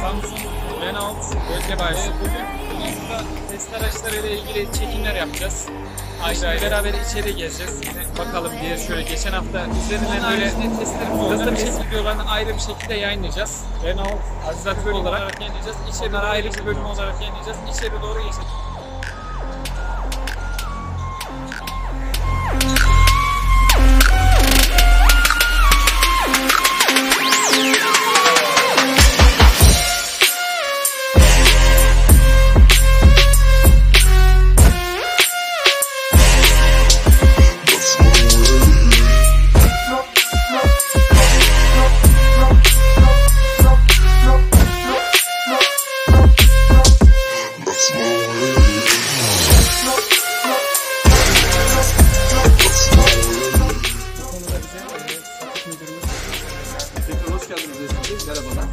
Samsun Renault Bölge bayisi. Bugün test araçlarıyla ilgili çekimler yapacağız. Ayrı beraber içeri gezeceğiz. Bakalım diye şöyle geçen hafta üzerinden böyle testlerimiz olacak. Bu test videolarını ayrı bir şekilde yayınlayacağız. Renault Aziz Atik olarak yayınlayacağız. İçeri ayrı bir bölüm olarak yayınlayacağız. İçeri doğru geçeceğiz. Hoş geldiniz. Merhabalar.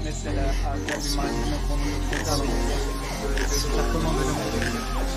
Mesela arka bir malzeme konulu takılma bölümü.